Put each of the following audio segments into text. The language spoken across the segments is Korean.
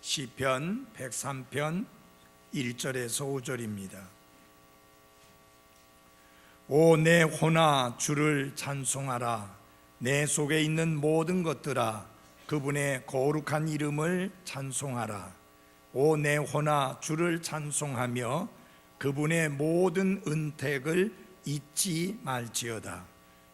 시편 103편 1절에서 5절입니다. 오 내 혼아 주를 찬송하라. 내 속에 있는 모든 것들아 그분의 거룩한 이름을 찬송하라. 오 내 혼아 주를 찬송하며 그분의 모든 은택을 잊지 말지어다.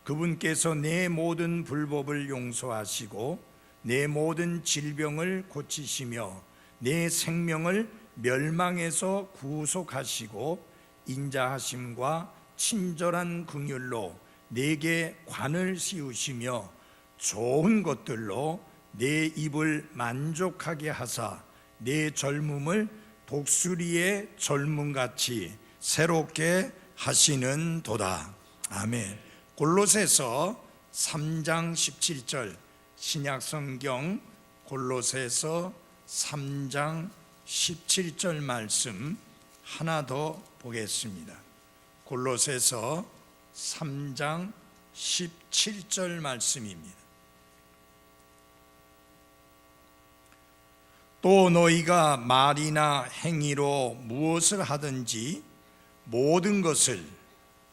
그분께서 내 모든 불법을 용서하시고 내 모든 질병을 고치시며 내 생명을 멸망에서 구속하시고 인자하심과 친절한 긍휼로 내게 관을 씌우시며 좋은 것들로 내 입을 만족하게 하사 내 젊음을 독수리의 젊음같이 새롭게 하시는 도다. 아멘. 골로새서 3장 17절 신약성경 골로새서 3장 17절 말씀 하나 더 보겠습니다. 골로새서 3장 17절 말씀입니다. 또 너희가 말이나 행위로 무엇을 하든지 모든 것을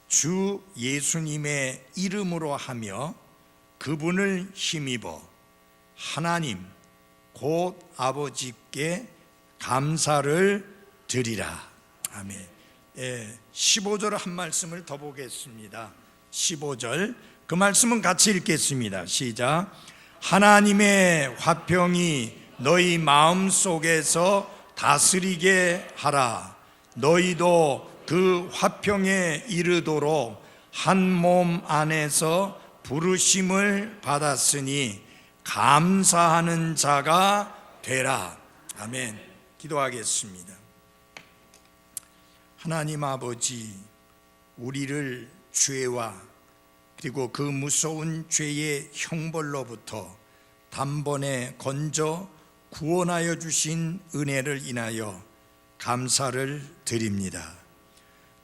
주 예수님의 이름으로 하며 그분을 힘입어 하나님 곧 아버지께 감사를 드리라. 아멘. 15절 한 말씀을 더 보겠습니다. 15절 그 말씀은 같이 읽겠습니다. 시작. 하나님의 화평이 너희 마음속에서 다스리게 하라. 너희도 그 화평에 이르도록 한 몸 안에서 부르심을 받았으니 감사하는 자가 되라. 아멘. 기도하겠습니다. 하나님 아버지, 우리를 죄와 그리고 그 무서운 죄의 형벌로부터 단번에 건져 구원하여 주신 은혜를 인하여 감사를 드립니다.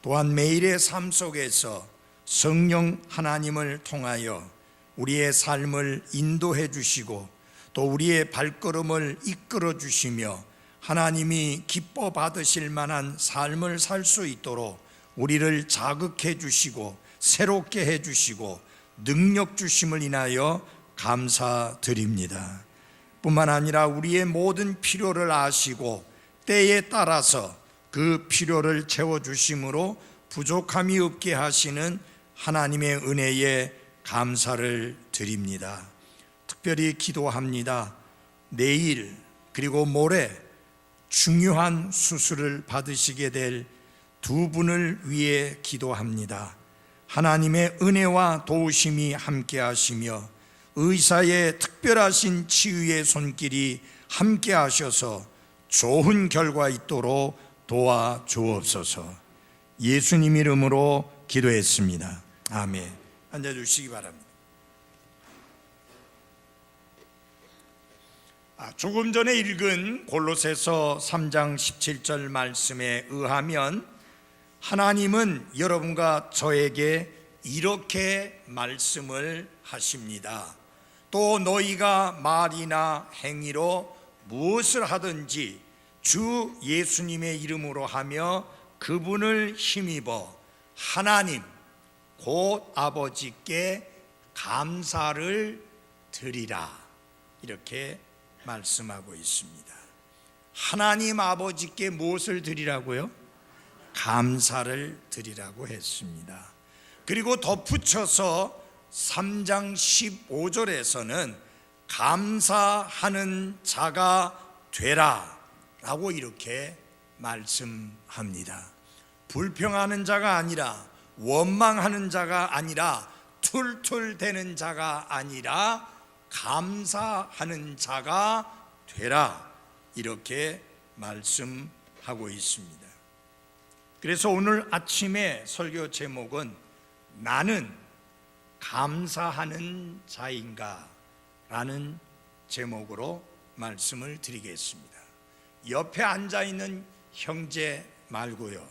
또한 매일의 삶 속에서 성령 하나님을 통하여 우리의 삶을 인도해 주시고 또 우리의 발걸음을 이끌어 주시며 하나님이 기뻐 받으실 만한 삶을 살 수 있도록 우리를 자극해 주시고 새롭게 해 주시고 능력 주심을 인하여 감사드립니다. 뿐만 아니라 우리의 모든 필요를 아시고 때에 따라서 그 필요를 채워 주심으로 부족함이 없게 하시는 하나님의 은혜에 감사를 드립니다. 특별히 기도합니다. 내일 그리고 모레 중요한 수술을 받으시게 될 두 분을 위해 기도합니다. 하나님의 은혜와 도우심이 함께 하시며 의사의 특별하신 치유의 손길이 함께 하셔서 좋은 결과 있도록 도와 주옵소서. 예수님 이름으로 기도했습니다. 아멘. 앉아주시기 바랍니다. 조금 전에 읽은 골로새서 3장 17절 말씀에 의하면 하나님은 여러분과 저에게 이렇게 말씀을 하십니다. 또 너희가 말이나 행위로 무엇을 하든지 주 예수님의 이름으로 하며 그분을 힘입어 하나님 곧 아버지께 감사를 드리라. 이렇게 말씀하고 있습니다. 하나님 아버지께 무엇을 드리라고요? 감사를 드리라고 했습니다. 그리고 덧붙여서 3장 15절에서는 감사하는 자가 되라 라고 이렇게 말씀합니다. 불평하는 자가 아니라 원망하는 자가 아니라 툴툴대는 자가 아니라 감사하는 자가 되라 이렇게 말씀하고 있습니다. 그래서 오늘 아침에 설교 제목은 나는 감사하는 자인가 라는 제목으로 말씀을 드리겠습니다. 옆에 앉아있는 형제 말고요,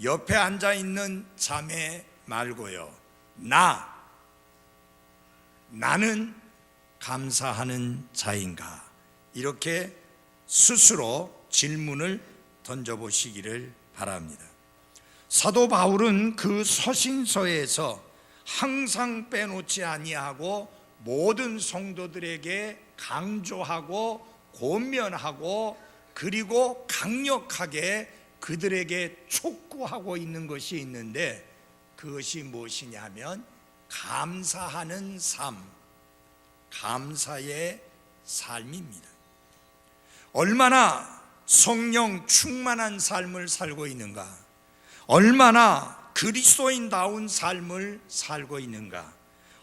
옆에 앉아있는 자매 말고요, 나는 감사하는 자인가 이렇게 스스로 질문을 던져보시기를 바랍니다. 사도 바울은 그 서신서에서 항상 빼놓지 아니하고 모든 성도들에게 강조하고 권면하고 그리고 강력하게 그들에게 촉구하고 있는 것이 있는데, 그것이 무엇이냐면 감사하는 삶, 감사의 삶입니다. 얼마나 성령 충만한 삶을 살고 있는가, 얼마나 그리스도인다운 삶을 살고 있는가,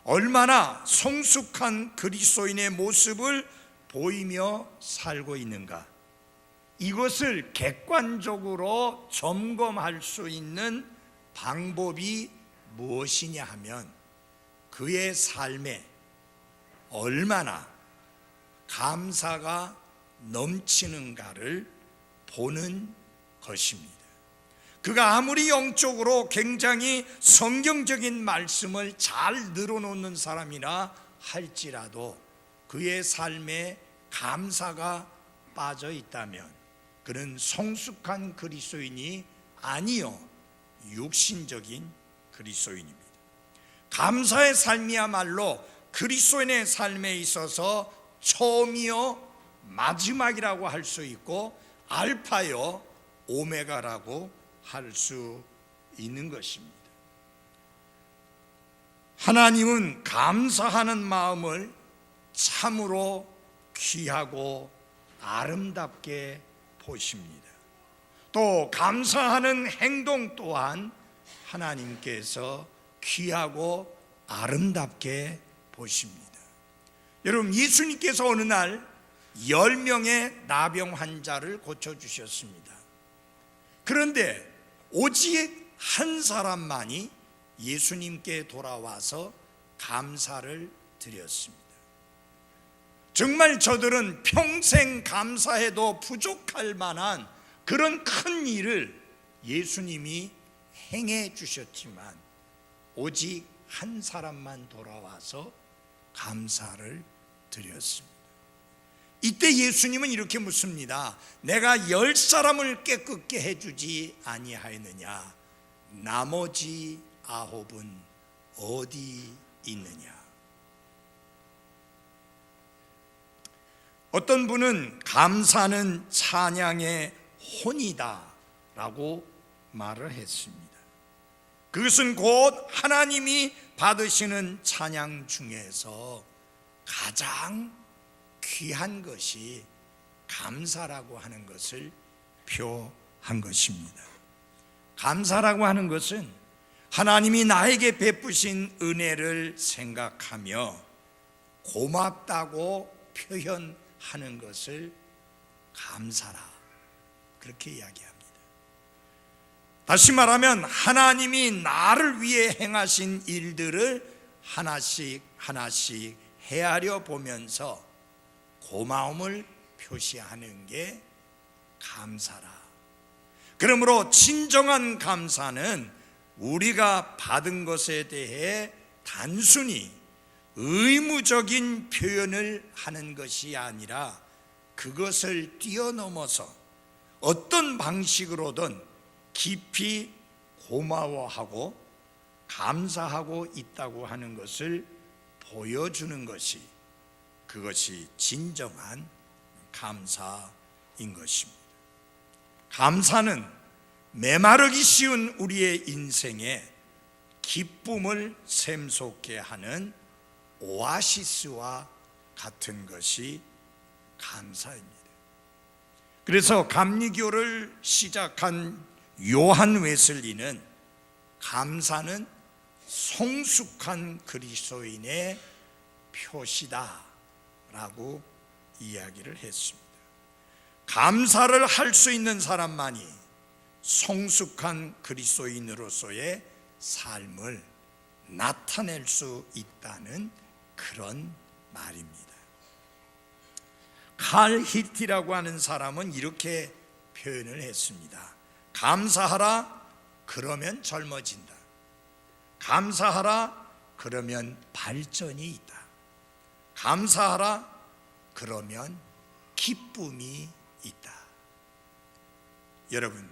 얼마나 성숙한 그리스도인의 모습을 보이며 살고 있는가, 이것을 객관적으로 점검할 수 있는 방법이 무엇이냐 하면 그의 삶에 얼마나 감사가 넘치는가를 보는 것입니다. 그가 아무리 영적으로 굉장히 성경적인 말씀을 잘 늘어놓는 사람이라 할지라도 그의 삶에 감사가 빠져 있다면 그는 성숙한 그리스도인이 아니요 육신적인 그리스도인입니다. 감사의 삶이야말로 그리스도인의 삶에 있어서 처음이요 마지막이라고 할 수 있고 알파요 오메가라고 할 수 있는 것입니다. 하나님은 감사하는 마음을 참으로 귀하고 아름답게 보십니다. 또 감사하는 행동 또한 하나님께서 귀하고 아름답게 보십니다. 여러분, 예수님께서 어느 날 10명의 나병 환자를 고쳐주셨습니다. 그런데 오직 한 사람만이 예수님께 돌아와서 감사를 드렸습니다. 정말 저들은 평생 감사해도 부족할 만한 그런 큰 일을 예수님이 행해 주셨지만 오직 한 사람만 돌아와서 감사를 드렸습니다. 이때 예수님은 이렇게 묻습니다. 내가 10사람을 깨끗게 해주지 아니하였느냐? 나머지 9은 어디 있느냐? 어떤 분은 감사는 찬양의 혼이다 라고 말을 했습니다. 그것은 곧 하나님이 받으시는 찬양 중에서 가장 귀한 것이 감사라고 하는 것을 표한 것입니다. 감사라고 하는 것은 하나님이 나에게 베푸신 은혜를 생각하며 고맙다고 표현하는 것을 감사라, 그렇게 이야기합니다. 다시 말하면 하나님이 나를 위해 행하신 일들을 하나씩 하나씩 헤아려 보면서 고마움을 표시하는 게 감사라. 그러므로 진정한 감사는 우리가 받은 것에 대해 단순히 의무적인 표현을 하는 것이 아니라 그것을 뛰어넘어서 어떤 방식으로든 깊이 고마워하고 감사하고 있다고 하는 것을 보여주는 것이, 그것이 진정한 감사인 것입니다. 감사는 메마르기 쉬운 우리의 인생에 기쁨을 샘솟게 하는 오아시스와 같은 것이 감사입니다. 그래서 감리교를 시작한 요한 웨슬리는 감사는 성숙한 그리스도인의 표시다 라고 이야기를 했습니다. 감사를 할 수 있는 사람만이 성숙한 그리스도인으로서의 삶을 나타낼 수 있다는 그런 말입니다. 칼 히티라고 하는 사람은 이렇게 표현을 했습니다. 감사하라, 그러면 젊어진다. 감사하라, 그러면 발전이 있다. 감사하라, 그러면 기쁨이 여러분,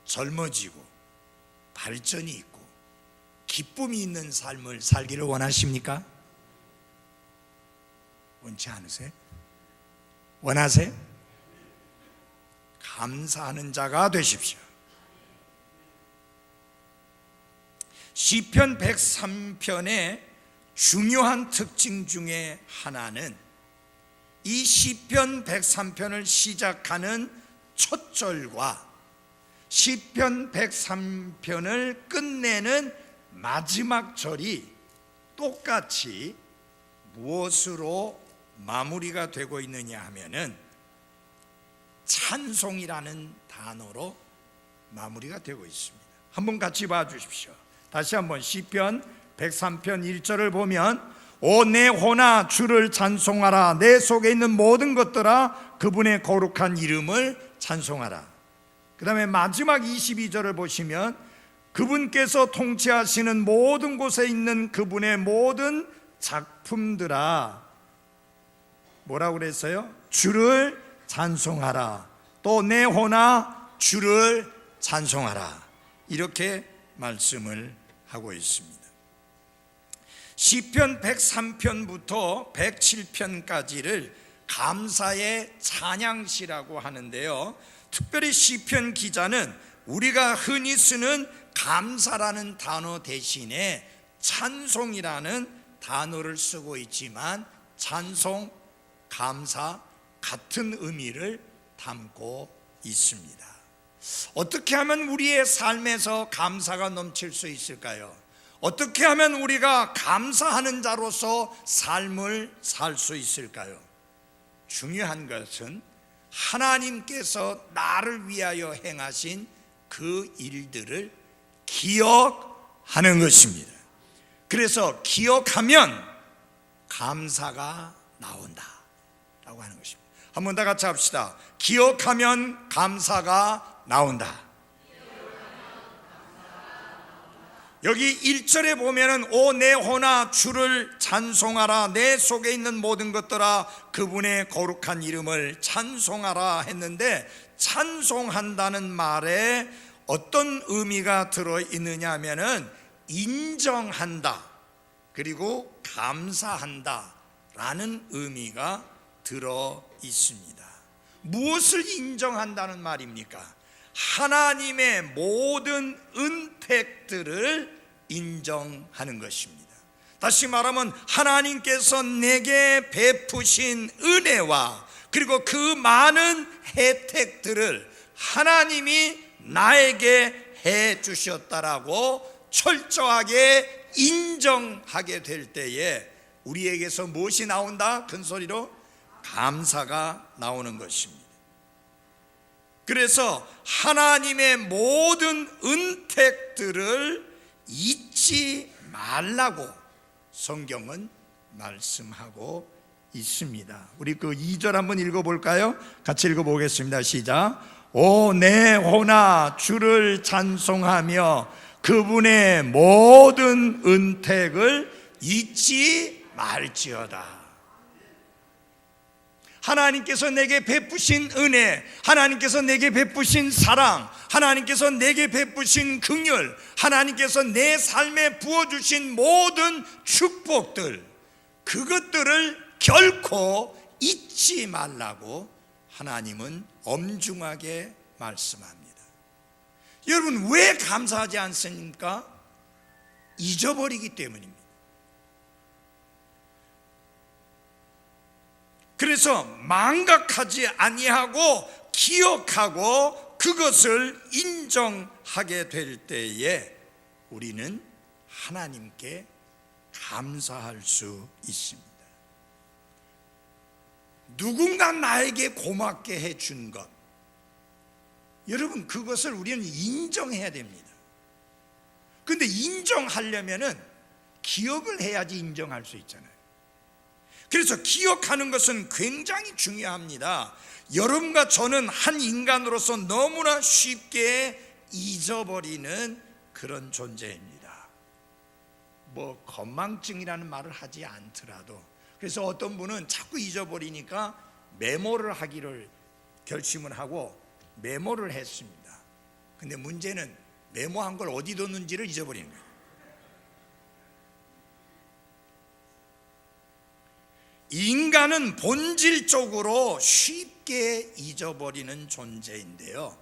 젊어지고 발전이 있고 기쁨이 있는 삶을 살기를 원하십니까? 원치 않으세요? 원하세요? 감사하는 자가 되십시오. 시편 103편의 중요한 특징 중에 하나는 이 시편 103편을 시작하는 첫 절과 시편 103편을 끝내는 마지막 절이 똑같이 무엇으로 마무리가 되고 있느냐 하면은 찬송이라는 단어로 마무리가 되고 있습니다. 한번 같이 봐 주십시오. 다시 한번 시편 103편 1절을 보면 오 내 혼아 주를 찬송하라, 내 속에 있는 모든 것들아 그분의 거룩한 이름을 찬송하라. 그 다음에 마지막 22절을 보시면 그분께서 통치하시는 모든 곳에 있는 그분의 모든 작품들아 뭐라고 그랬어요? 주를 찬송하라. 또 내 혼아 주를 찬송하라. 이렇게 말씀을 하고 있습니다. 시편 103편부터 107편까지를 감사의 찬양시라고 하는데요, 특별히 시편 기자는 우리가 흔히 쓰는 감사라는 단어 대신에 찬송이라는 단어를 쓰고 있지만 찬송, 감사 같은 의미를 담고 있습니다. 어떻게 하면 우리의 삶에서 감사가 넘칠 수 있을까요? 어떻게 하면 우리가 감사하는 자로서 삶을 살 수 있을까요? 중요한 것은 하나님께서 나를 위하여 행하신 그 일들을 기억하는 것입니다. 그래서 기억하면 감사가 나온다 라고 하는 것입니다. 한번 다 같이 합시다. 기억하면 감사가 나온다. 여기 1절에 보면은 오 내 혼아 주를 찬송하라, 내 속에 있는 모든 것들아 그분의 거룩한 이름을 찬송하라 했는데, 찬송한다는 말에 어떤 의미가 들어있느냐 하면은 인정한다 그리고 감사한다 라는 의미가 들어 있습니다. 무엇을 인정한다는 말입니까? 하나님의 모든 은택들을 인정하는 것입니다. 다시 말하면 하나님께서 내게 베푸신 은혜와 그리고 그 많은 혜택들을 하나님이 나에게 해 주셨다라고 철저하게 인정하게 될 때에 우리에게서 무엇이 나온다? 큰 소리로 감사가 나오는 것입니다. 그래서 하나님의 모든 은택들을 잊지 말라고 성경은 말씀하고 있습니다. 우리 그 2절 한번 읽어볼까요? 같이 읽어보겠습니다. 시작. 오 내 혼아 주를 찬송하며 그분의 모든 은택을 잊지 말지어다. 하나님께서 내게 베푸신 은혜, 하나님께서 내게 베푸신 사랑, 하나님께서 내게 베푸신 긍휼, 하나님께서 내 삶에 부어주신 모든 축복들, 그것들을 결코 잊지 말라고 하나님은 엄중하게 말씀합니다. 여러분 왜 감사하지 않습니까? 잊어버리기 때문입니다. 그래서 망각하지 아니하고 기억하고 그것을 인정하게 될 때에 우리는 하나님께 감사할 수 있습니다. 누군가 나에게 고맙게 해준 것, 여러분 그것을 우리는 인정해야 됩니다. 그런데 인정하려면은 기억을 해야지 인정할 수 있잖아요. 그래서 기억하는 것은 굉장히 중요합니다. 여러분과 저는 한 인간으로서 너무나 쉽게 잊어버리는 그런 존재입니다. 뭐 건망증이라는 말을 하지 않더라도, 그래서 어떤 분은 자꾸 잊어버리니까 메모를 하기를 결심을 하고 메모를 했습니다. 근데 문제는 메모한 걸 어디 뒀는지를 잊어버리는 거예요. 인간은 본질적으로 쉽게 잊어버리는 존재인데요,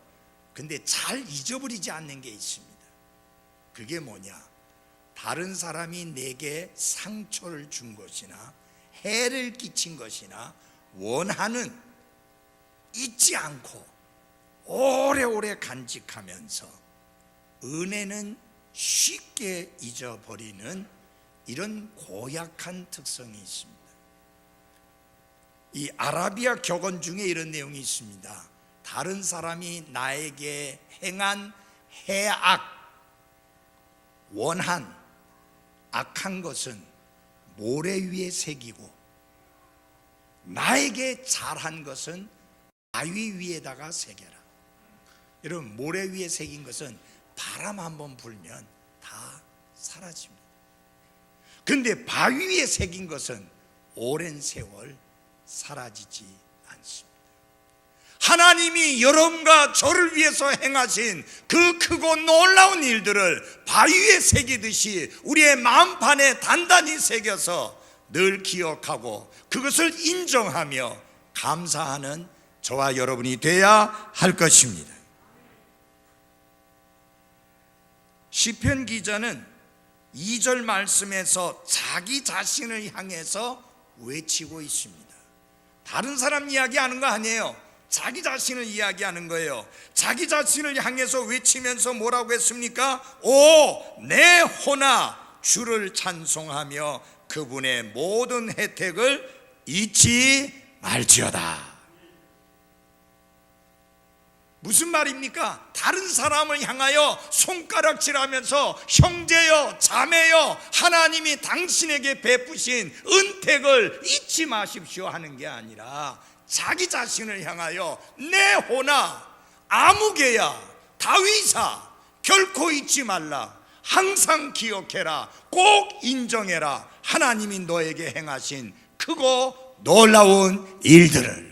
근데 잘 잊어버리지 않는 게 있습니다. 그게 뭐냐? 다른 사람이 내게 상처를 준 것이나 해를 끼친 것이나 원한은 잊지 않고 오래오래 간직하면서 은혜는 쉽게 잊어버리는 이런 고약한 특성이 있습니다. 이 아라비아 격언 중에 이런 내용이 있습니다. 다른 사람이 나에게 행한 해악, 원한, 악한 것은 모래 위에 새기고 나에게 잘한 것은 바위 위에다가 새겨라. 여러분, 모래 위에 새긴 것은 바람 한번 불면 다 사라집니다. 근데 바위 위에 새긴 것은 오랜 세월 사라지지 않습니다. 하나님이 여러분과 저를 위해서 행하신 그 크고 놀라운 일들을 바위 위에 새기듯이 우리의 마음판에 단단히 새겨서 늘 기억하고 그것을 인정하며 감사하는 저와 여러분이 돼야 할 것입니다. 시편 기자는 2절 말씀에서 자기 자신을 향해서 외치고 있습니다. 다른 사람 이야기하는 거 아니에요. 자기 자신을 이야기하는 거예요. 자기 자신을 향해서 외치면서 뭐라고 했습니까? 오, 내 혼아, 주를 찬송하며 그분의 모든 혜택을 잊지 말지어다. 무슨 말입니까? 다른 사람을 향하여 손가락질하면서 형제여, 자매여, 하나님이 당신에게 베푸신 은택을 잊지 마십시오 하는 게 아니라 자기 자신을 향하여 내 혼아, 아무개야, 다윗아, 결코 잊지 말라. 항상 기억해라. 꼭 인정해라. 하나님이 너에게 행하신 크고 놀라운 일들을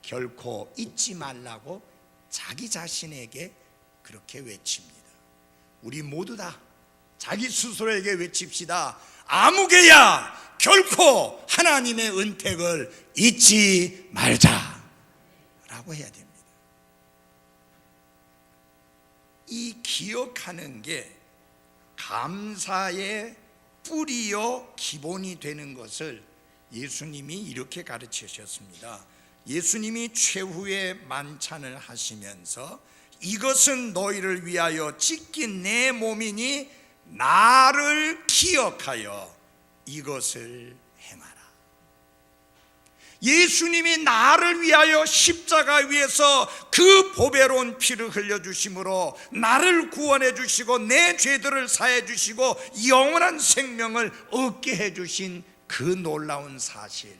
결코 잊지 말라고 자기 자신에게 그렇게 외칩니다. 우리 모두 다 자기 스스로에게 외칩시다. 아무개야, 결코 하나님의 은택을 잊지 말자 라고 해야 됩니다. 이 기억하는 게 감사의 뿌리요 기본이 되는 것을 예수님이 이렇게 가르치셨습니다. 예수님이 최후의 만찬을 하시면서 이것은 너희를 위하여 찢긴 내 몸이니 나를 기억하여 이것을 행하라. 예수님이 나를 위하여 십자가 위에서 그 보배로운 피를 흘려주심으로 나를 구원해 주시고 내 죄들을 사해 주시고 영원한 생명을 얻게 해주신 그 놀라운 사실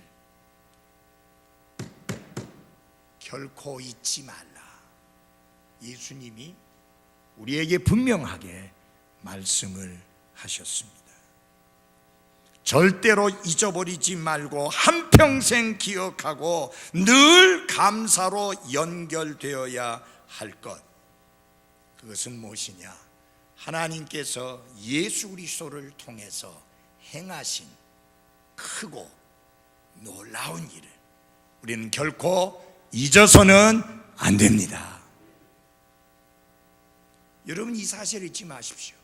결코 잊지 말라. 예수님이 우리에게 분명하게 말씀을 하셨습니다. 절대로 잊어버리지 말고 한평생 기억하고 늘 감사로 연결되어야 할 것, 그것은 무엇이냐? 하나님께서 예수 그리스도를 통해서 행하신 크고 놀라운 일을 우리는 결코 잊어서는 안 됩니다. 여러분, 이 사실을 잊지 마십시오.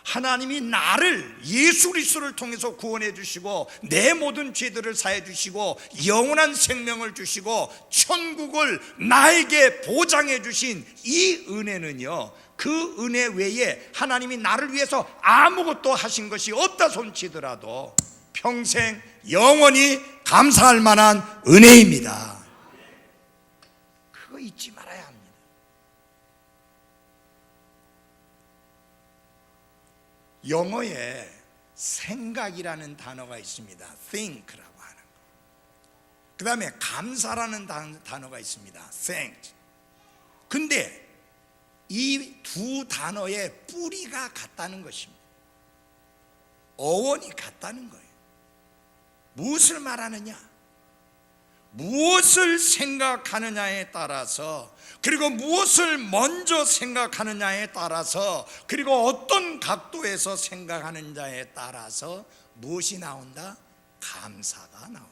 하나님이 나를 예수 그리스도를 통해서 구원해 주시고 내 모든 죄들을 사해 주시고 영원한 생명을 주시고 천국을 나에게 보장해 주신 이 은혜는요, 그 은혜 외에 하나님이 나를 위해서 아무것도 하신 것이 없다 손치더라도 평생 영원히 감사할 만한 은혜입니다. 그거 잊지 말아야 합니다. 영어에 생각이라는 단어가 있습니다. think라고 하는 거. 그 다음에 감사라는 단어가 있습니다. thank. 근데 이 두 단어의 뿌리가 같다는 것입니다. 어원이 같다는 거예요. 무엇을 말하느냐? 무엇을 생각하느냐에 따라서, 그리고 무엇을 먼저 생각하느냐에 따라서, 그리고 어떤 각도에서 생각하느냐에 따라서 무엇이 나온다? 감사가 나온다.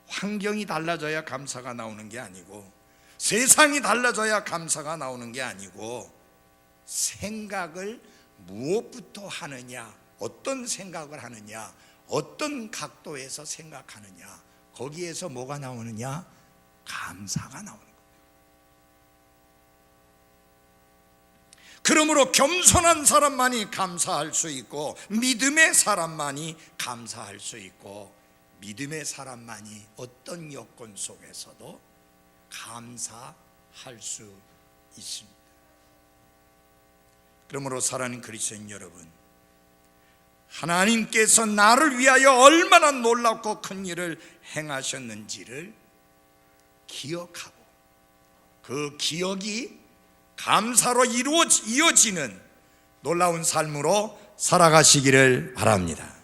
환경이 달라져야 감사가 나오는 게 아니고, 세상이 달라져야 감사가 나오는 게 아니고, 생각을 무엇부터 하느냐, 어떤 생각을 하느냐, 어떤 각도에서 생각하느냐, 거기에서 뭐가 나오느냐? 감사가 나오는 거예요. 그러므로 겸손한 사람만이 감사할 수 있고, 믿음의 사람만이 감사할 수 있고, 믿음의 사람만이 어떤 여건 속에서도 감사할 수 있습니다. 그러므로 사랑하는 그리스도인 여러분, 하나님께서 나를 위하여 얼마나 놀랍고 큰 일을 행하셨는지를 기억하고, 그 기억이 감사로 이어지는 놀라운 삶으로 살아가시기를 바랍니다.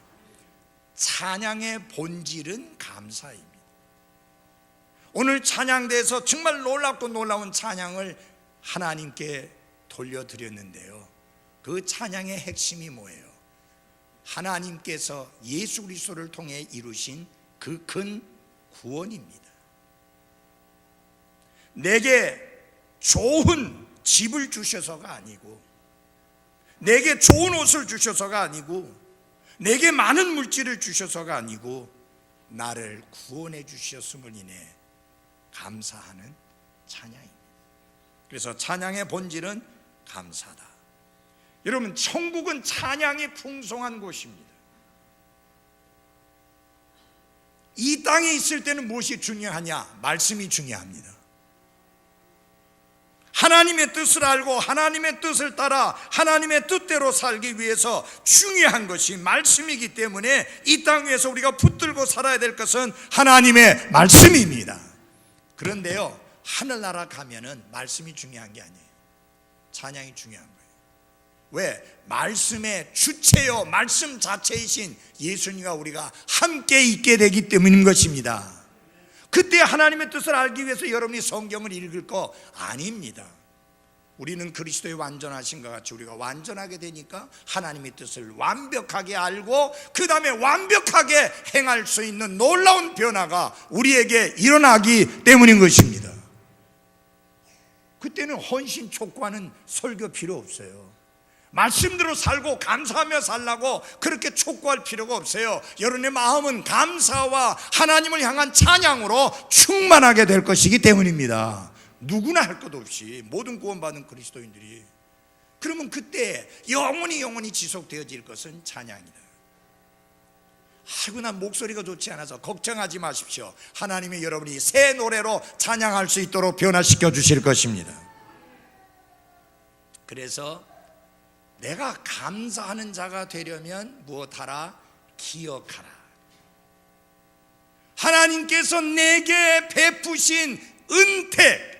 찬양의 본질은 감사입니다. 오늘 찬양대에서 정말 놀랍고 놀라운 찬양을 하나님께 돌려드렸는데요, 그 찬양의 핵심이 뭐예요? 하나님께서 예수 그리스도를 통해 이루신 그 큰 구원입니다. 내게 좋은 집을 주셔서가 아니고, 내게 좋은 옷을 주셔서가 아니고, 내게 많은 물질을 주셔서가 아니고, 나를 구원해 주셨음을 인해 감사하는 찬양입니다. 그래서 찬양의 본질은 감사다. 여러분, 천국은 찬양이 풍성한 곳입니다. 이 땅에 있을 때는 무엇이 중요하냐? 말씀이 중요합니다. 하나님의 뜻을 알고 하나님의 뜻을 따라 하나님의 뜻대로 살기 위해서 중요한 것이 말씀이기 때문에 이 땅 위에서 우리가 붙들고 살아야 될 것은 하나님의 말씀입니다. 그런데요, 하늘나라 가면은 말씀이 중요한 게 아니에요. 찬양이 중요한 거예요. 왜? 말씀의 주체요, 말씀 자체이신 예수님과 우리가 함께 있게 되기 때문인 것입니다. 그때 하나님의 뜻을 알기 위해서 여러분이 성경을 읽을 거 아닙니다. 우리는 그리스도의 완전하신 것 같이 우리가 완전하게 되니까 하나님의 뜻을 완벽하게 알고 그 다음에 완벽하게 행할 수 있는 놀라운 변화가 우리에게 일어나기 때문인 것입니다. 그때는 헌신 촉구하는 설교 필요 없어요. 말씀대로 살고 감사하며 살라고 그렇게 촉구할 필요가 없어요. 여러분의 마음은 감사와 하나님을 향한 찬양으로 충만하게 될 것이기 때문입니다. 누구나 할 것 없이 모든 구원받은 그리스도인들이. 그러면 그때 영원히 지속되어질 것은 찬양이다. 아이고, 난 목소리가 좋지 않아서 걱정하지 마십시오. 하나님이 여러분이 새 노래로 찬양할 수 있도록 변화시켜 주실 것입니다. 그래서 내가 감사하는 자가 되려면 무엇하라? 기억하라. 하나님께서 내게 베푸신 은택,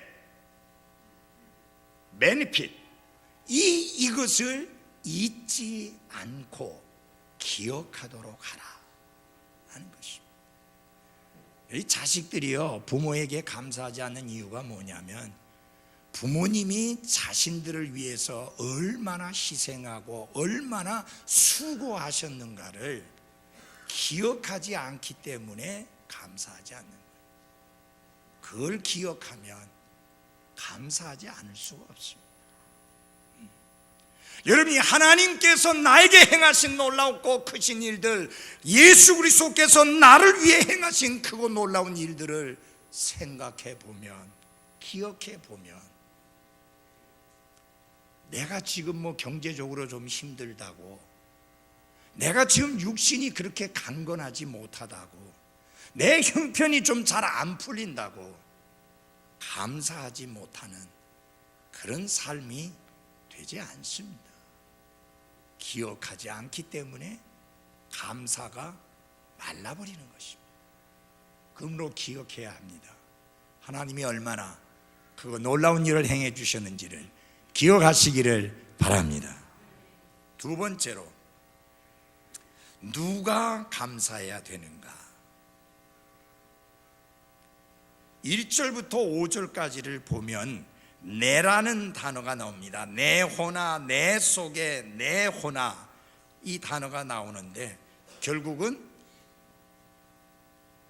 베네핏, 이것을 잊지 않고 기억하도록 하라 하는 것입니다. 이 자식들이요, 부모에게 감사하지 않는 이유가 뭐냐면, 부모님이 자신들을 위해서 얼마나 희생하고 얼마나 수고하셨는가를 기억하지 않기 때문에 감사하지 않는 거예요. 그걸 기억하면 감사하지 않을 수가 없습니다. 여러분이 하나님께서 나에게 행하신 놀랍고 크신 일들, 예수 그리스도께서 나를 위해 행하신 크고 놀라운 일들을 생각해 보면, 기억해 보면, 내가 지금 경제적으로 좀 힘들다고, 내가 지금 육신이 그렇게 강건하지 못하다고, 내 형편이 좀 잘 안 풀린다고 감사하지 못하는 그런 삶이 되지 않습니다. 기억하지 않기 때문에 감사가 말라버리는 것입니다. 그러므로 기억해야 합니다. 하나님이 얼마나 그 놀라운 일을 행해 주셨는지를 기억하시기를 바랍니다. 두 번째로, 누가 감사해야 되는가? 1절부터 5절까지를 보면 내라는 단어가 나옵니다. 내 호나, 내 속에 내 호나, 이 단어가 나오는데 결국은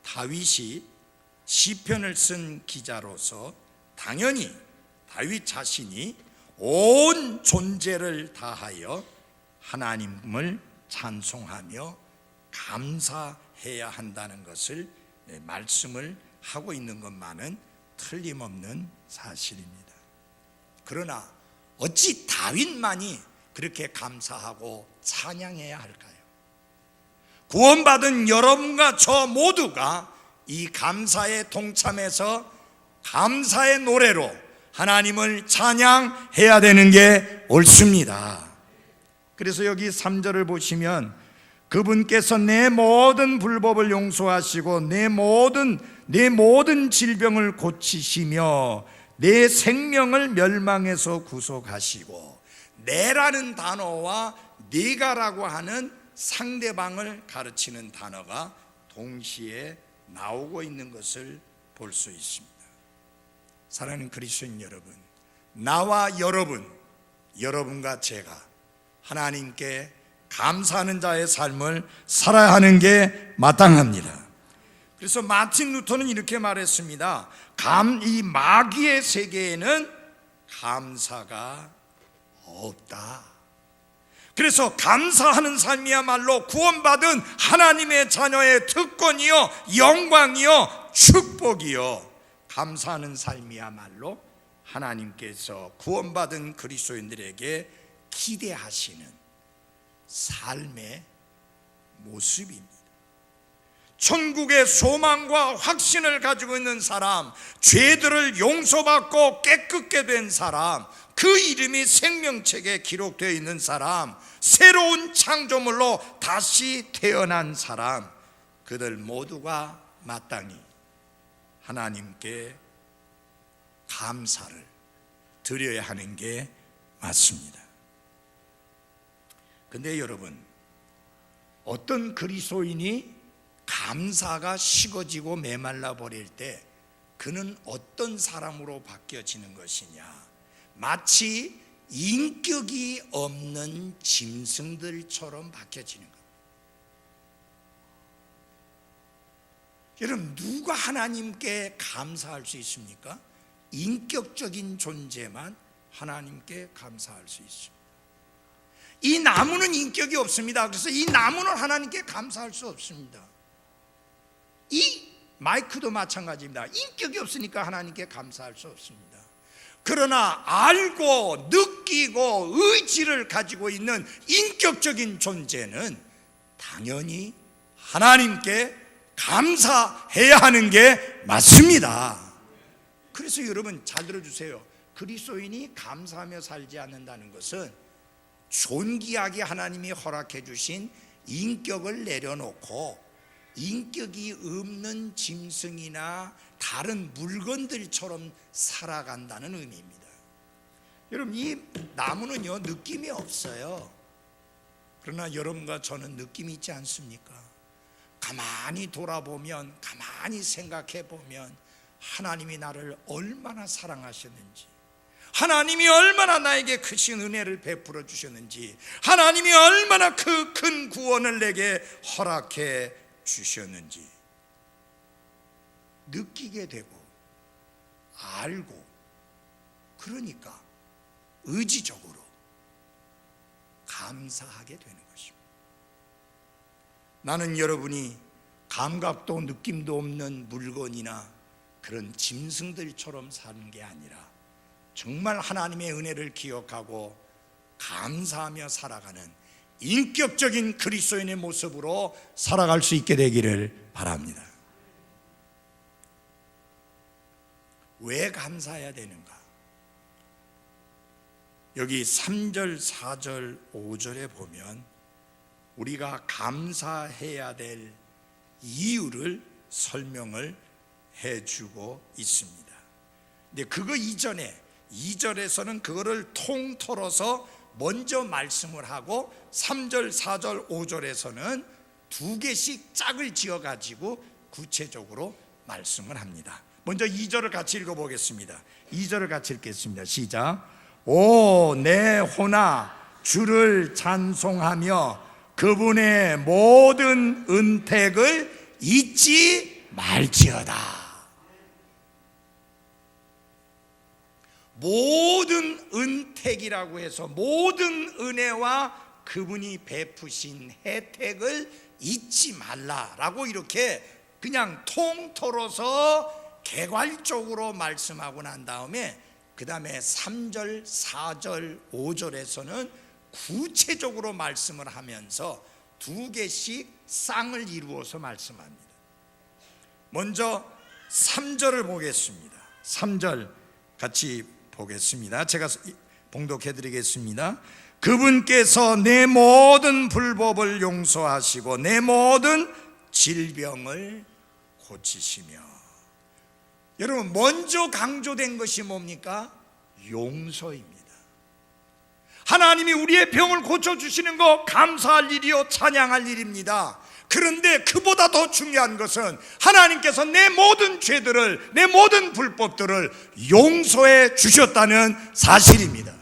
다윗이 시편을 쓴 기자로서 당연히 다윗 자신이 온 존재를 다하여 하나님을 찬송하며 감사해야 한다는 것을 말씀을 하고 있는 것만은 틀림없는 사실입니다. 그러나 어찌 다윗만이 그렇게 감사하고 찬양해야 할까요? 구원받은 여러분과 저 모두가 이 감사에 동참해서 감사의 노래로 하나님을 찬양해야 되는 게 옳습니다. 그래서 여기 3절을 보시면 그분께서 내 모든 불법을 용서하시고 내 모든 질병을 고치시며 내 생명을 멸망에서 구속하시고, 내라는 단어와 네가라고 하는 상대방을 가르치는 단어가 동시에 나오고 있는 것을 볼 수 있습니다. 사랑하는 그리스도인 여러분, 나와 여러분과 제가 하나님께 감사하는 자의 삶을 살아야 하는 게 마땅합니다. 그래서 마틴 루터는 이렇게 말했습니다. 이 마귀의 세계에는 감사가 없다. 그래서 감사하는 삶이야말로 구원받은 하나님의 자녀의 특권이요, 영광이요, 축복이요, 감사하는 삶이야말로 하나님께서 구원받은 그리스도인들에게 기대하시는 삶의 모습입니다. 천국의 소망과 확신을 가지고 있는 사람, 죄들을 용서받고 깨끗게 된 사람, 그 이름이 생명책에 기록되어 있는 사람, 새로운 창조물로 다시 태어난 사람, 그들 모두가 마땅히 하나님께 감사를 드려야 하는 게 맞습니다. 근데 여러분, 어떤 그리스도인이 감사가 식어지고 메말라 버릴 때 그는 어떤 사람으로 바뀌어지는 것이냐? 마치 인격이 없는 짐승들처럼 바뀌어지는 것. 여러분, 누가 하나님께 감사할 수 있습니까? 인격적인 존재만 하나님께 감사할 수 있습니다. 이 나무는 인격이 없습니다. 그래서 이 나무는 하나님께 감사할 수 없습니다. 이 마이크도 마찬가지입니다. 인격이 없으니까 하나님께 감사할 수 없습니다. 그러나 알고 느끼고 의지를 가지고 있는 인격적인 존재는 당연히 하나님께 감사해야 하는 게 맞습니다. 그래서 여러분 잘 들어주세요. 그리스도인이 감사하며 살지 않는다는 것은 존귀하게 하나님이 허락해 주신 인격을 내려놓고 인격이 없는 짐승이나 다른 물건들처럼 살아간다는 의미입니다. 여러분, 이 나무는요 느낌이 없어요. 그러나 여러분과 저는 느낌이 있지 않습니까? 가만히 돌아보면, 가만히 생각해 보면 하나님이 나를 얼마나 사랑하셨는지, 하나님이 얼마나 나에게 크신 은혜를 베풀어 주셨는지, 하나님이 얼마나 그 큰 구원을 내게 허락해 주셨는지 느끼게 되고 알고, 그러니까 의지적으로 감사하게 되는 것입니다. 나는 여러분이 감각도 느낌도 없는 물건이나 그런 짐승들처럼 사는 게 아니라 정말 하나님의 은혜를 기억하고 감사하며 살아가는 인격적인 그리스도인의 모습으로 살아갈 수 있게 되기를 바랍니다. 왜 감사해야 되는가? 여기 3절, 4절, 5절에 보면 우리가 감사해야 될 이유를 설명을 해주고 있습니다. 근데 그거 이전에 2절에서는 그거를 통틀어서 먼저 말씀을 하고 3절, 4절, 5절에서는 두 개씩 짝을 지어가지고 구체적으로 말씀을 합니다. 먼저 2절을 같이 읽어보겠습니다. 2절을 같이 읽겠습니다. 시작. 오 내 혼아 주를 찬송하며 그분의 모든 은택을 잊지 말지어다. 모든 은택이라고 해서 모든 은혜와 그분이 베푸신 혜택을 잊지 말라라고 이렇게 그냥 통틀어서 개괄적으로 말씀하고 난 다음에 그 다음에 3절, 4절, 5절에서는 구체적으로 말씀을 하면서 두 개씩 쌍을 이루어서 말씀합니다. 먼저 3절을 보겠습니다. 3절 같이 보겠습니다. 제가 봉독해 드리겠습니다. 그분께서 내 모든 불법을 용서하시고 내 모든 질병을 고치시며. 여러분, 먼저 강조된 것이 뭡니까? 용서입니다. 하나님이 우리의 병을 고쳐주시는 거 감사할 일이요 찬양할 일입니다. 그런데 그보다 더 중요한 것은 하나님께서 내 모든 죄들을, 내 모든 불법들을 용서해 주셨다는 사실입니다.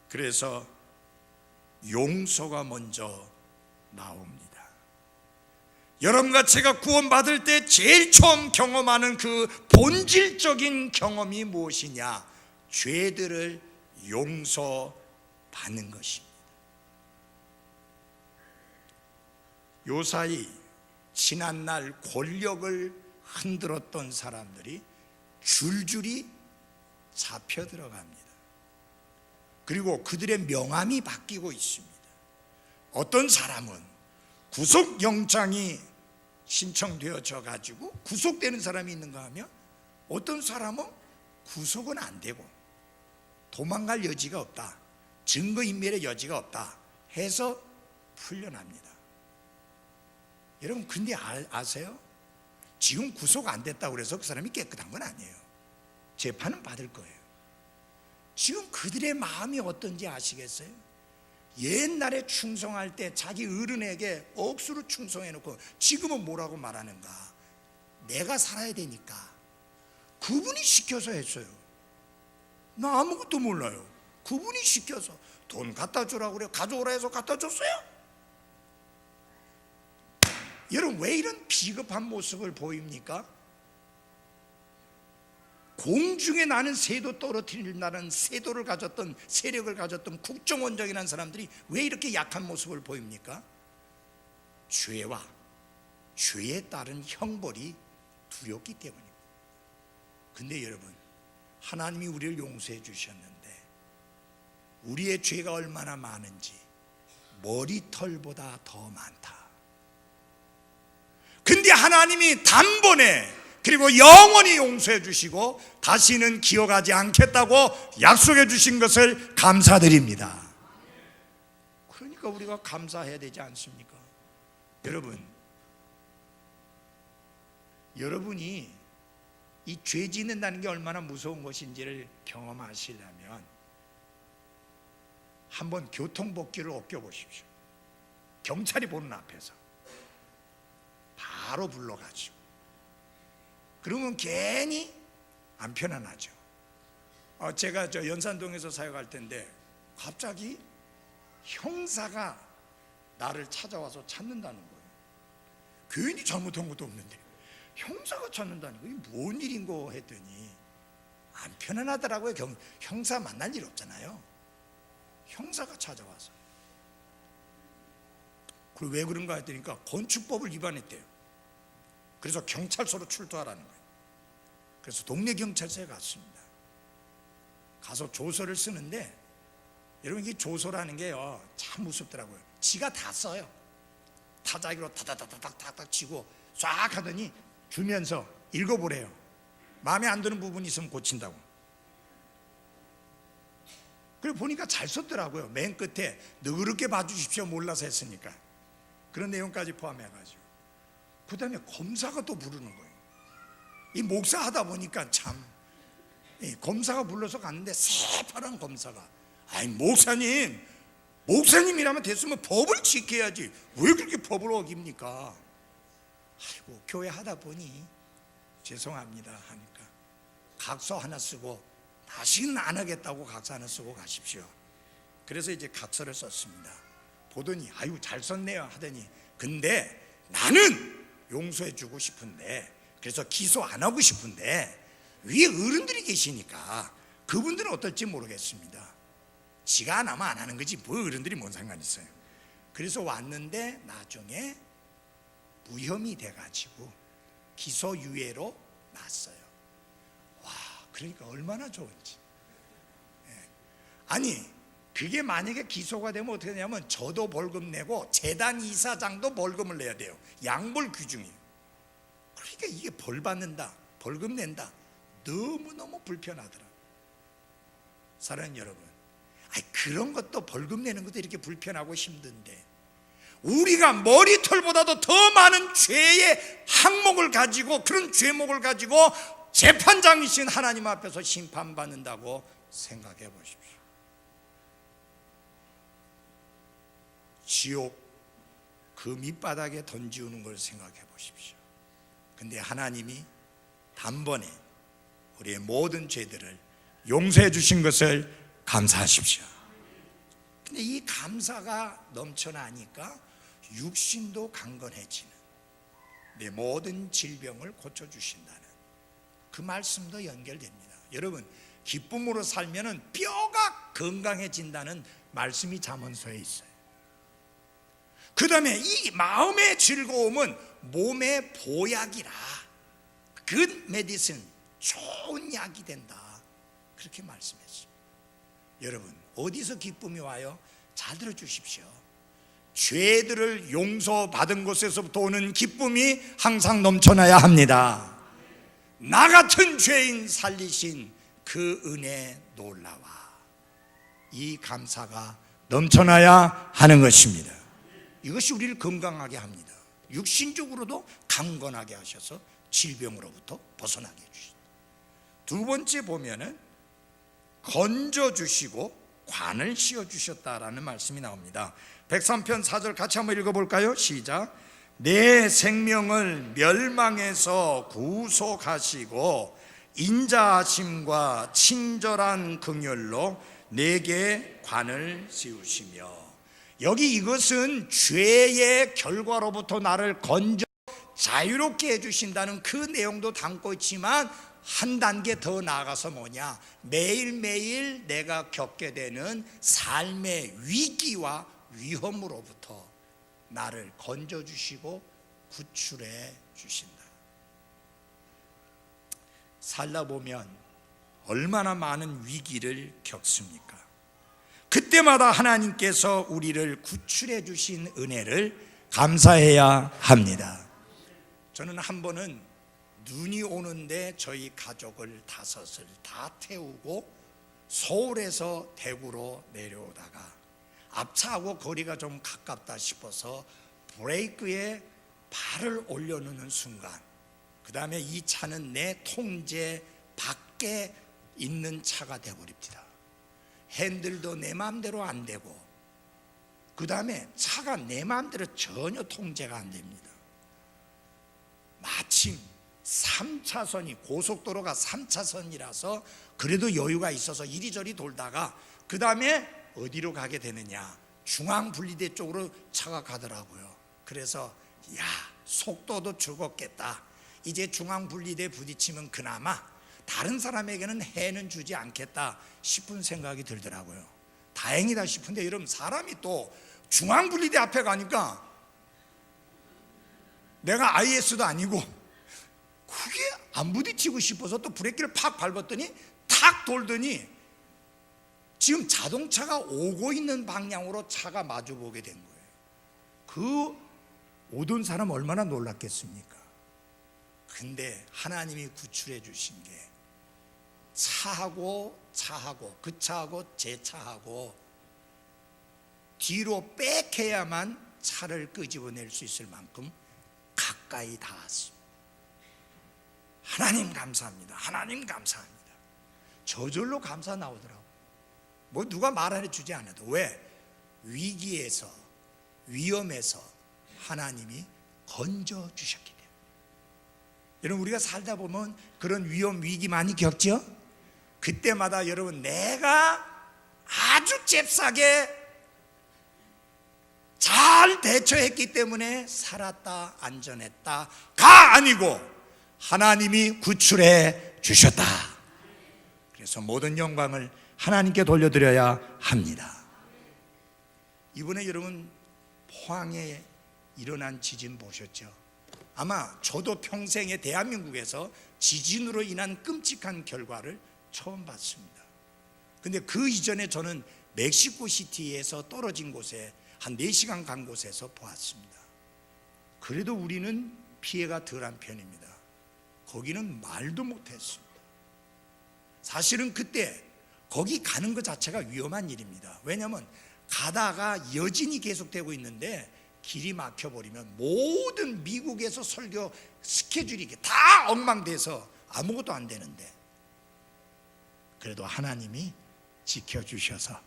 그래서 용서가 먼저 나옵니다. 여러분과 제가 구원받을 때 제일 처음 경험하는 그 본질적인 경험이 무엇이냐? 죄들을 용서받는 것입니다. 요사이 지난날 권력을 흔들었던 사람들이 줄줄이 잡혀 들어갑니다. 그리고 그들의 명함이 바뀌고 있습니다. 어떤 사람은 구속영장이 신청되어져 가지고 구속되는 사람이 있는가 하면 어떤 사람은 구속은 안 되고 도망갈 여지가 없다, 증거인멸의 여지가 없다 해서 풀려납니다. 여러분, 근데 아세요? 지금 구속 안 됐다고 그래서 그 사람이 깨끗한 건 아니에요. 재판은 받을 거예요. 지금 그들의 마음이 어떤지 아시겠어요? 옛날에 충성할 때 자기 어른에게 억수로 충성해놓고 지금은 뭐라고 말하는가? 내가 살아야 되니까 그분이 시켜서 했어요. 나 아무것도 몰라요. 그분이 시켜서 돈 갖다 주라고 그래요. 가져오라 해서 갖다 줬어요. 여러분, 왜 이런 비겁한 모습을 보입니까? 공중에 나는 새도 떨어뜨린다는 세도를 가졌던, 세력을 가졌던 국정원장이라는 사람들이 왜 이렇게 약한 모습을 보입니까? 죄와 죄에 따른 형벌이 두렵기 때문입니다. 근데 여러분, 하나님이 우리를 용서해 주셨는데 우리의 죄가 얼마나 많은지 머리털보다 더 많다. 근데 하나님이 단번에 그리고 영원히 용서해 주시고 다시는 기억하지 않겠다고 약속해 주신 것을 감사드립니다. 그러니까 우리가 감사해야 되지 않습니까? 여러분, 여러분이 이 죄 짓는다는 게 얼마나 무서운 것인지를 경험하시려면 한번 교통법규를 어겨보십시오. 경찰이 보는 앞에서 바로 불러가지고, 그러면 괜히 안 편안하죠. 제가 저 연산동에서 사역할 텐데 갑자기 형사가 나를 찾아와서 찾는다는 거예요. 괜히 잘못한 것도 없는데 형사가 찾는다는 거예요. 이게 뭔 일인고 했더니 안 편안하더라고요. 형사 만날 일 없잖아요. 형사가 찾아와서. 그리고 왜 그런가 했더니 건축법을 위반했대요. 그래서 경찰서로 출두하라는 거예요. 그래서 동네 경찰서에 갔습니다. 가서 조서를 쓰는데 여러분, 이게 조서라는 게요 참 무섭더라고요. 지가 다 써요. 타자기로 타다다닥 치고 쫙 하더니 주면서 읽어보래요. 마음에 안 드는 부분이 있으면 고친다고. 그래 보니까 잘 썼더라고요. 맨 끝에 너그럽게 봐주십시오, 몰라서 했으니까. 그런 내용까지 포함해가지고. 그 다음에 검사가 또 부르는 거예요. 이 목사 하다 보니까 참, 검사가 불러서 갔는데 새파란 검사가, 아이 목사님, 목사님이라면 됐으면 법을 지켜야지 왜 그렇게 법을 어깁니까? 아이고, 교회 하다 보니 죄송합니다 하니까 각서 하나 쓰고 다시는 안 하겠다고 각서 하나 쓰고 가십시오. 그래서 이제 각서를 썼습니다. 보더니 아유 잘 썼네요 하더니, 근데 나는 용서해 주고 싶은데, 그래서 기소 안 하고 싶은데 위에 어른들이 계시니까 그분들은 어떨지 모르겠습니다. 지가 안 하면 안 하는 거지 뭐 어른들이 뭔 상관 있어요. 그래서 왔는데 나중에 무혐의 돼가지고 기소유예로 났어요. 와, 그러니까 얼마나 좋은지. 아니 그게 만약에 기소가 되면 어떻게 되냐면 저도 벌금 내고 재단 이사장도 벌금을 내야 돼요. 양벌 규정이에요. 그러니까 이게 벌 받는다, 벌금 낸다, 너무너무 불편하더라. 사랑하는 여러분, 그런 것도 벌금 내는 것도 이렇게 불편하고 힘든데, 우리가 머리털보다도 더 많은 죄의 항목을 가지고, 그런 죄목을 가지고 재판장이신 하나님 앞에서 심판받는다고 생각해 보십시오. 지옥 그 밑바닥에 던지우는 걸 생각해 보십시오. 근데 하나님이 단번에 우리의 모든 죄들을 용서해 주신 것을 감사하십시오. 근데 이 감사가 넘쳐나니까 육신도 강건해지는, 내 모든 질병을 고쳐주신다는 그 말씀도 연결됩니다. 여러분, 기쁨으로 살면은 뼈가 건강해진다는 말씀이 잠언서에 있어요. 그 다음에 이 마음의 즐거움은 몸의 보약이라, good medicine, 좋은 약이 된다, 그렇게 말씀했습니다. 여러분, 어디서 기쁨이 와요? 잘 들어주십시오. 죄들을 용서받은 곳에서부터 오는 기쁨이 항상 넘쳐나야 합니다. 나 같은 죄인 살리신 그 은혜 놀라와, 이 감사가 넘쳐나야 하는 것입니다. 이것이 우리를 건강하게 합니다. 육신적으로도 강건하게 하셔서 질병으로부터 벗어나게 해주십니다. 두 번째 보면은 건져주시고 관을 씌워주셨다라는 말씀이 나옵니다. 103편 4절 같이 한번 읽어볼까요? 시작. 내 생명을 멸망에서 구속하시고 인자하심과 친절한 긍휼로 내게 관을 씌우시며. 여기 이것은 죄의 결과로부터 나를 건져 자유롭게 해주신다는 그 내용도 담고 있지만, 한 단계 더 나아가서 뭐냐, 매일매일 내가 겪게 되는 삶의 위기와 위험으로부터 나를 건져주시고 구출해 주신다. 살다 보면 얼마나 많은 위기를 겪습니까? 그때마다 하나님께서 우리를 구출해 주신 은혜를 감사해야 합니다. 저는 한 번은 눈이 오는데 저희 가족을 5을 다 태우고 서울에서 대구로 내려오다가 앞차하고 거리가 좀 가깝다 싶어서 브레이크에 발을 올려놓는 순간, 그 다음에 이 차는 내 통제 밖에 있는 차가 되어버립니다. 핸들도 내 마음대로 안 되고, 그 다음에 차가 내 마음대로 전혀 통제가 안 됩니다. 마침 3차선이, 고속도로가 3차선이라서 그래도 여유가 있어서 이리저리 돌다가 그 다음에 어디로 가게 되느냐, 중앙분리대 쪽으로 차가 가더라고요. 그래서 야, 속도도 죽었겠다, 이제 중앙분리대 부딪히면 그나마 다른 사람에게는 해는 주지 않겠다 싶은 생각이 들더라고요. 다행이다 싶은데, 여러분, 사람이 또 중앙분리대 앞에 가니까 내가 IS도 아니고 그게 안 부딪히고 싶어서 또 브레이크를 팍 밟았더니 탁 돌더니 지금 자동차가 오고 있는 방향으로 차가 마주보게 된 거예요. 그 오던 사람 얼마나 놀랐겠습니까? 근데 하나님이 구출해 주신 게 차하고 그 차하고 제 차하고 뒤로 빽해야만 차를 끄집어낼 수 있을 만큼 가까이 닿았습니다. 하나님 감사합니다. 하나님 감사합니다. 저절로 감사 나오더라고요. 뭐 누가 말 안 해주지 않아도. 왜? 위기에서, 위험에서 하나님이 건져 주셨기 때문에. 여러분, 우리가 살다 보면 그런 위험, 위기 많이 겪죠? 그때마다 여러분, 내가 아주 잽싸게 잘 대처했기 때문에 살았다, 안전했다가 아니고 하나님이 구출해 주셨다. 그래서 모든 영광을 하나님께 돌려드려야 합니다. 이번에 여러분, 포항에 일어난 지진 보셨죠? 아마 저도 평생에 대한민국에서 지진으로 인한 끔찍한 결과를 처음 봤습니다. 근데 그 이전에 저는 멕시코시티에서 떨어진 곳에 한 4시간 간 곳에서 보았습니다. 그래도 우리는 피해가 덜한 편입니다. 거기는 말도 못했습니다. 사실은 그때 거기 가는 것 자체가 위험한 일입니다. 왜냐하면 가다가 여진이 계속되고 있는데 길이 막혀버리면 모든 미국에서 설교 스케줄이 다 엉망돼서 아무것도 안 되는데, 그래도 하나님이 지켜주셔서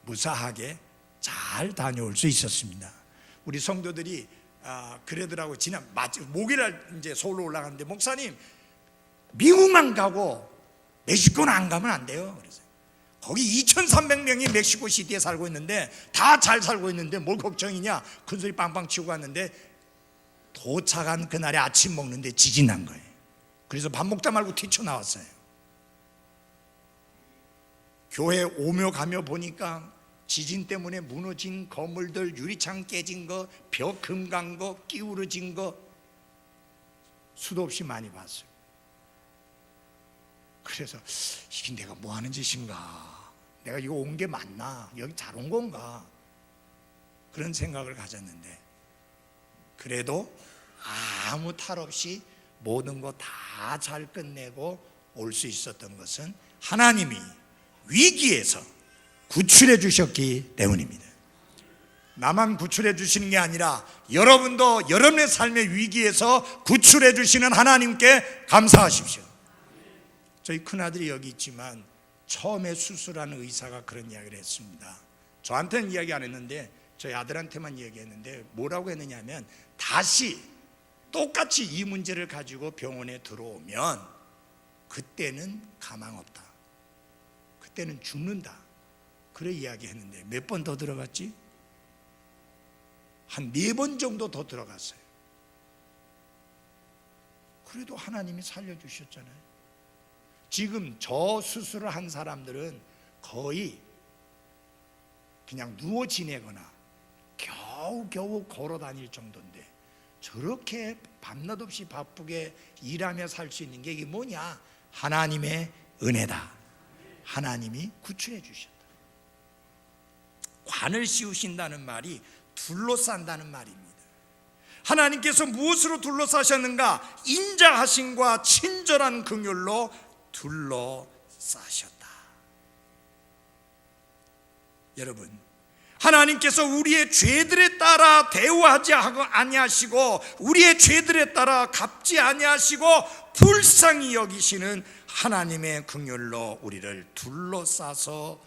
무사하게 잘 다녀올 수 있었습니다. 우리 성도들이 그러더라고. 지난 목요일날 이제 서울로 올라갔는데, 목사님 미국만 가고 멕시코는 안 가면 안 돼요. 그래서 거기 2,300명이 멕시코 시티에 살고 있는데 다 잘 살고 있는데 뭘 걱정이냐, 큰소리 빵빵 치고 갔는데 도착한 그날에 아침 먹는데 지진 난 거예요. 그래서 밥 먹다 말고 뛰쳐나왔어요. 교회 오며 가며 보니까 지진 때문에 무너진 건물들, 유리창 깨진 거, 벽 금간 거, 기울어진 거 수도 없이 많이 봤어요. 그래서 이게 내가 뭐 하는 짓인가, 내가 이거 온 게 맞나, 여기 잘 온 건가, 그런 생각을 가졌는데, 그래도 아무 탈 없이 모든 거 다 잘 끝내고 올 수 있었던 것은 하나님이 위기에서 구출해 주셨기 때문입니다. 나만 구출해 주시는 게 아니라 여러분도 여러분의 삶의 위기에서 구출해 주시는 하나님께 감사하십시오. 저희 큰아들이 여기 있지만 처음에 수술하는 의사가 그런 이야기를 했습니다. 저한테는 이야기 안 했는데 저희 아들한테만 얘기했는데, 뭐라고 했느냐 하면, 다시 똑같이 이 문제를 가지고 병원에 들어오면 그때는 가망 없다, 그때는 죽는다, 그래 이야기했는데 몇 번 더 들어갔지? 한 4번 정도 더 들어갔어요. 그래도 하나님이 살려주셨잖아요. 지금 저 수술을 한 사람들은 거의 그냥 누워 지내거나 겨우겨우 걸어 다닐 정도인데, 저렇게 밤낮 없이 바쁘게 일하며 살 수 있는 게 이게 뭐냐? 하나님의 은혜다. 하나님이 구출해 주셨다. 관을 씌우신다는 말이 둘러싼다는 말입니다. 하나님께서 무엇으로 둘러싸셨는가? 인자하심과 친절한 긍휼로 둘러싸셨다. 여러분, 하나님께서 우리의 죄들에 따라 대우하지 아니하시고 우리의 죄들에 따라 갚지 아니하시고 불쌍히 여기시는 하나님의 긍휼로 우리를 둘러싸서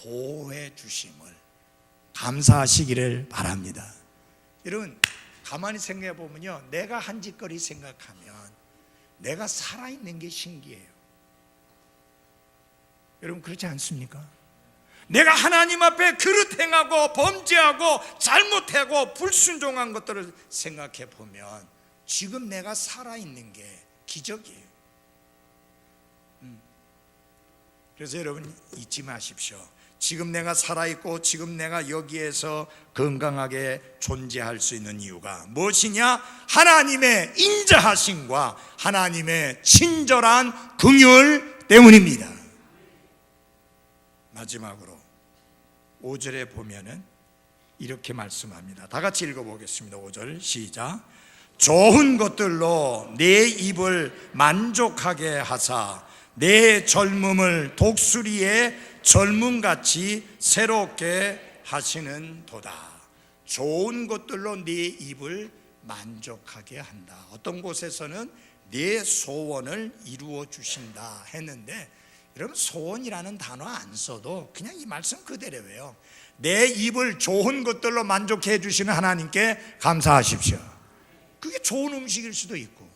보호해 주심을 감사하시기를 바랍니다. 여러분, 가만히 생각해 보면요, 내가 한 짓거리 생각하면 내가 살아있는 게 신기해요. 여러분, 그렇지 않습니까? 내가 하나님 앞에 그릇 행하고 범죄하고 잘못하고 불순종한 것들을 생각해 보면 지금 내가 살아있는 게 기적이에요. 그래서 여러분, 잊지 마십시오. 지금 내가 살아있고 지금 내가 여기에서 건강하게 존재할 수 있는 이유가 무엇이냐? 하나님의 인자하심과 하나님의 친절한 긍휼 때문입니다. 마지막으로 5절에 보면은 이렇게 말씀합니다. 다 같이 읽어보겠습니다. 5절 시작. 좋은 것들로 내 입을 만족하게 하사 내 젊음을 독수리의 젊음같이 새롭게 하시는 도다. 좋은 것들로 내 입을 만족하게 한다. 어떤 곳에서는 내 소원을 이루어 주신다 했는데, 여러분 소원이라는 단어 안 써도 그냥 이 말씀 그대로예요. 내 입을 좋은 것들로 만족해 주시는 하나님께 감사하십시오. 그게 좋은 음식일 수도 있고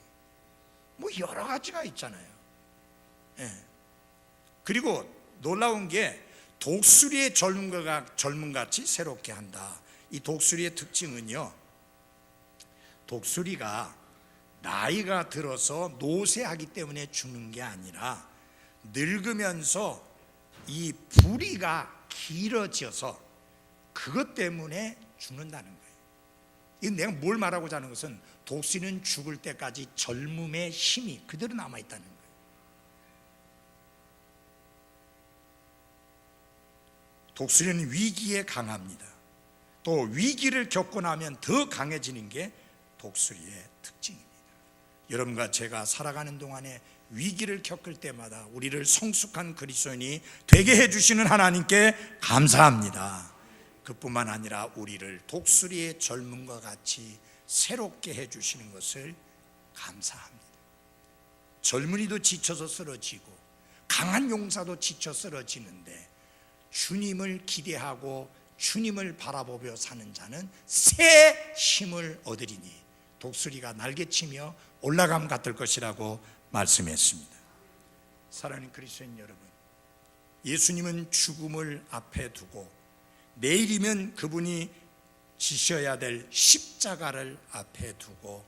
뭐 여러 가지가 있잖아요. 예. 그리고 놀라운 게 독수리의 젊음같이 새롭게 한다. 이 독수리의 특징은요, 독수리가 나이가 들어서 노쇠하기 때문에 죽는 게 아니라 늙으면서 이 부리가 길어져서 그것 때문에 죽는다는 거예요. 이건 내가 뭘 말하고자 하는 것은 독수리는 죽을 때까지 젊음의 힘이 그대로 남아있다는 거예요. 독수리는 위기에 강합니다. 또 위기를 겪고 나면 더 강해지는 게 독수리의 특징입니다. 여러분과 제가 살아가는 동안에 위기를 겪을 때마다 우리를 성숙한 그리스도인이 되게 해주시는 하나님께 감사합니다. 그뿐만 아니라 우리를 독수리의 젊음과 같이 새롭게 해주시는 것을 감사합니다. 젊은이도 지쳐서 쓰러지고 강한 용사도 지쳐 쓰러지는데 주님을 기대하고 주님을 바라보며 사는 자는 새 힘을 얻으리니 독수리가 날개치며 올라감 같을 것이라고 말씀했습니다. 사랑하는 그리스도인 여러분, 예수님은 죽음을 앞에 두고 내일이면 그분이 지셔야 될 십자가를 앞에 두고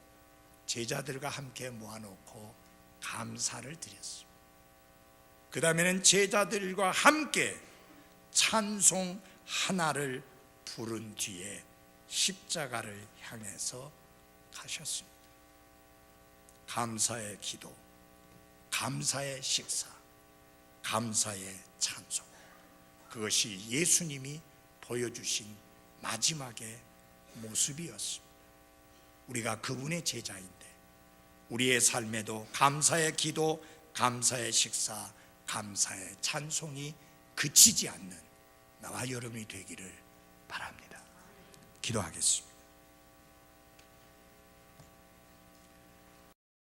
제자들과 함께 모아놓고 감사를 드렸습니다. 그 다음에는 제자들과 함께 찬송 하나를 부른 뒤에 십자가를 향해서 가셨습니다. 감사의 기도, 감사의 식사, 감사의 찬송, 그것이 예수님이 보여주신 마지막의 모습이었습니다. 우리가 그분의 제자인데 우리의 삶에도 감사의 기도, 감사의 식사, 감사의 찬송이 그치지 않는 나와 여러분이 되기를 바랍니다. 기도하겠습니다.